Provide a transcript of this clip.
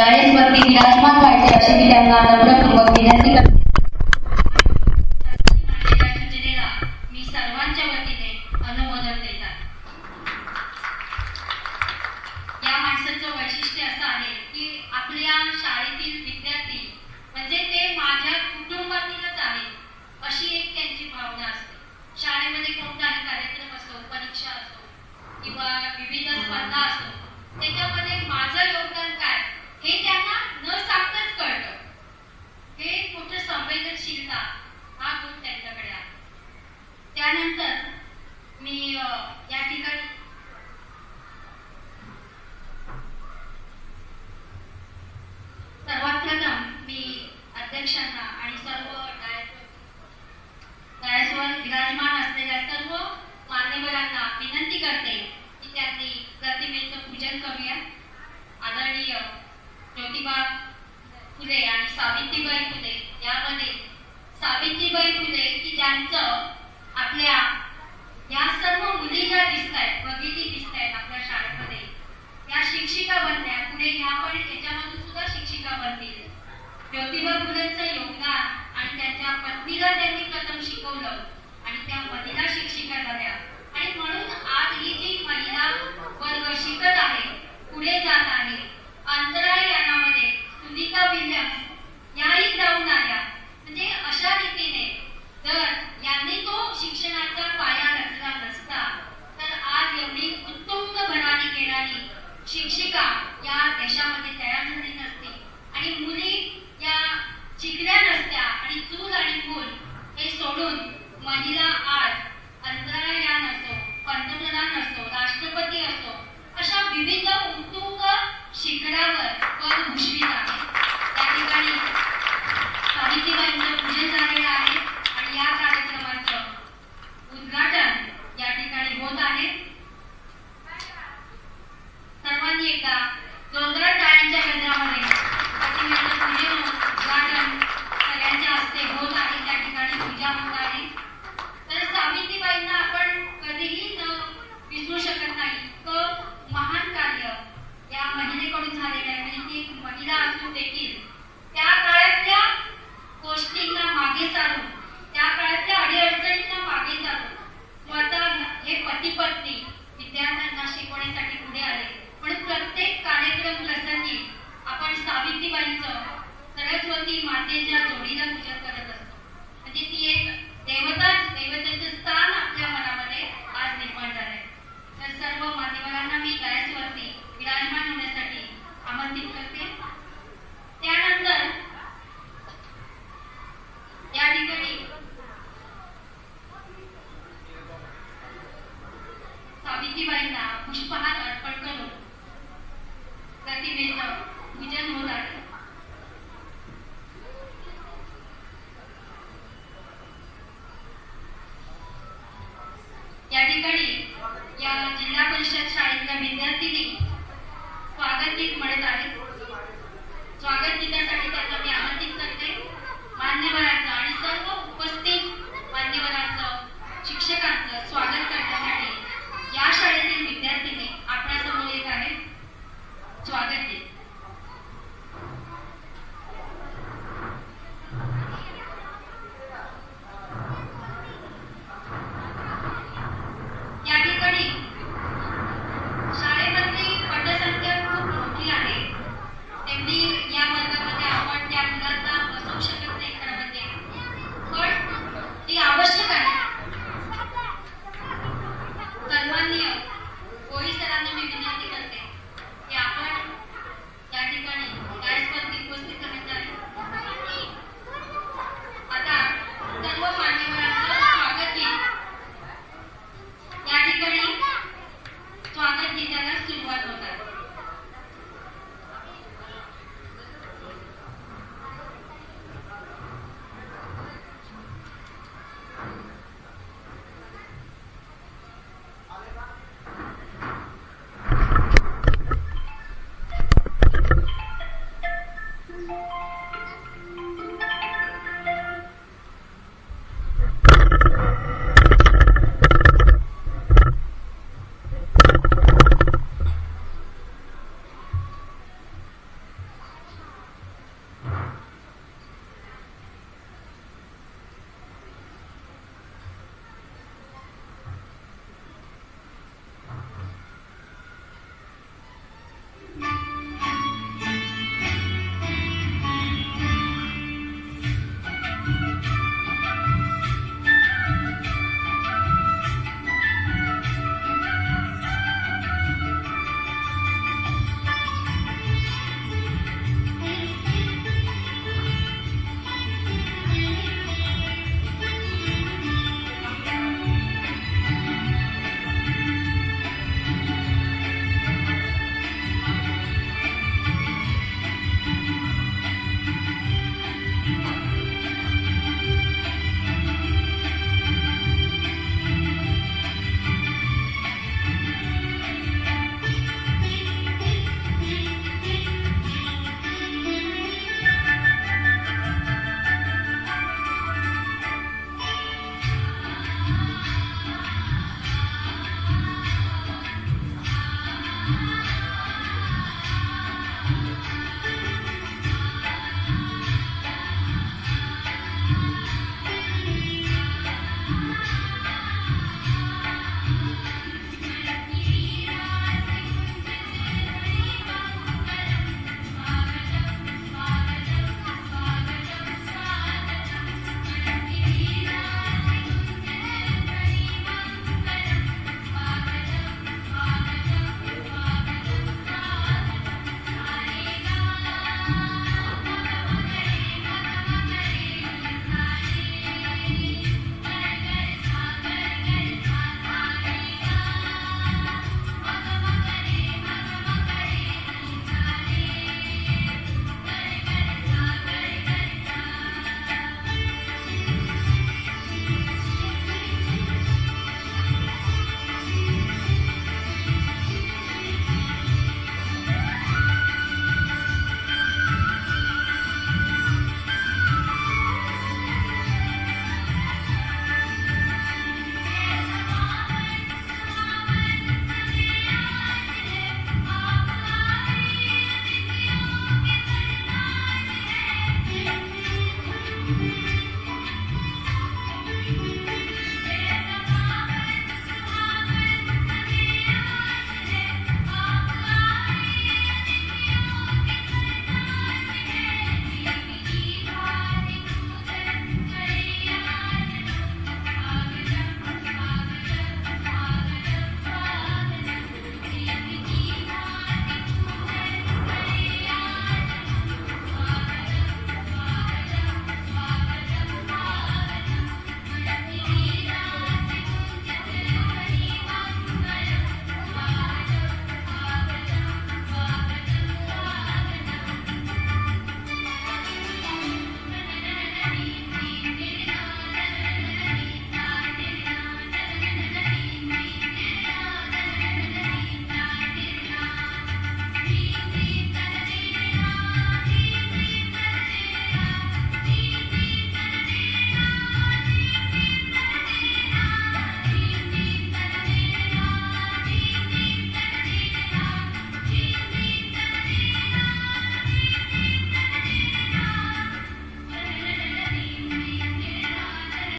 दळेसवरती विराजमान व्हायचे अशी मी त्यांना नम्रपूर्वक विनंती करते. सूचनेला मी सर्वांच्या वतीने अनुमोदन देतात. या माणसाचं वैशिष्ट्य असं आहे की आपल्या शाळेतील विद्यार्थी म्हणजे ते माझ्या कुटुंबातीलच आहेत अशी एक त्यांची भावना असते. शाळेमध्ये कोणताही कार्यक्रम असो, परीक्षा असो किंवा विविध स्पर्धा असो, त्याच्यामध्ये माझं योगदान काय हे त्यांना न सांगताच कळतं. हे कुठे संवेदनशीलता हा गुण त्यांच्याकडे आहे. त्यानंतर मी या ठिकाणी सर्वात प्रथम मी अध्यक्षांना आणि सर्व डायसवर विराजमान असलेल्या सर्व मान्यवरांना विनंती करते की त्यांनी प्रतिमेचं पूजन करूया. आदरणीय ज्योतिबा फुले आणि सावित्रीबाई फुले, यामध्ये सावित्रीबाई फुले की ज्यांचं आपल्या या सर्व मुली ज्या दिसत आहेत, भगिनी दिसत आहेत आपल्या शाळेमध्ये, या शिक्षिका बनल्या. पुढे ह्या पण याच्यामधून सुद्धा शिक्षिका बनतील. ज्योतिबा फुलेंचं योगदान आणि त्यांच्या पत्नीला त्यांनी प्रथम शिकवलं आणि त्या महिला शिक्षिका झाल्या आणि म्हणून आज ही जी महिला वर्ग शिकत आहे, पुढे जात आहे. अंतराळयानामध्ये सुनीता विल्यम्स याही जाऊन आल्या. म्हणजे अशा रीतीने जर यांनी तो शिक्षणाचा पाया रचला नसता तर आज एवढी उत्तुंग भरारी घेणारी शिक्षिका या देशामध्ये तयार झाली नसती आणि मुली या शिकल्या नसत्या. आणि चूल आणि मूल हे सोडून महिला आज अंतराळयान असो, पंतप्रधान असो, राष्ट्रपती असो, अशा विविध उत्तुंग शिखरावर पद भूषवित आहे. त्या ठिकाणी सावित्रीबाईंचं पूजन झालेलं आहे आणि या कार्यक्रमाचं उद्घाटन या ठिकाणी होत आहे. सर्वांनी एकदा जोरदार टाळ्यांच्या गजरामध्ये प्रतिमेचं पूजन उद्घाटन सगळ्यांच्या हस्ते होत आहे. त्या ठिकाणी पूजा होत आहे. तर सावित्रीबाईंना आपण कधीही न विसरू शकत नाही. इतकं महान कार्य या महिलेकडून झालेलं आहे आणि ती महिला असून देखील त्या काळातल्या गोष्टींना मागे सारून, त्या काळातल्या अडीअडचणींना मागे सारून स्वतः हे पती पत्नी विद्यार्थ्यांना शिकवण्यासाठी पुढे आले. म्हणून प्रत्येक कार्यक्रम प्रसंगी आपण सावित्रीबाईंचं सरस्वती मातेच्या जोडीला पूजन करत असतो. म्हणजे ती एक देवतेचं स्थान आपल्या मनामध्ये आज निर्माण झालंय. तर सर्व मान्यवरांना मी डायसवरती विराजमान होण्यासाठी आमंत्रित करते. त्यानंतर या ठिकाणी सावित्रीबाईंना पुष्पहार अर्पण करून प्रतिमेचं पूजन होत आहे. या ठिकाणी या जिल्हा परिषद शाळेतल्या विद्यार्थिनी स्वागत गीत म्हणत आहेत. स्वागत गीतासाठी त्यांना मी आमंत्रित करते. मान्यवरांचं आणि सर्व उपस्थित मान्यवरांचं, शिक्षकांचं स्वागत करण्यासाठी या शाळेतील विद्यार्थिनी आपल्यासमोर येत आहेत. स्वागत गीत. या ठिकाणी शाळेमधली पटसंख्या खूप मोठी आहे. तेवढी या वर्गामध्ये आपण त्या मुलांना बसवू शकत नाही खरं म्हणजे, पण ती आवश्यक आहे. सर्वांनी कोळी सरांना मी विनंती करते की आपण या ठिकाणी डायसवरती उपस्थित करण्यात आहे. आता सर्व मान्यवरांचं स्वागत गीत या ठिकाणी स्वागत गीताला सुरुवात होत आहे.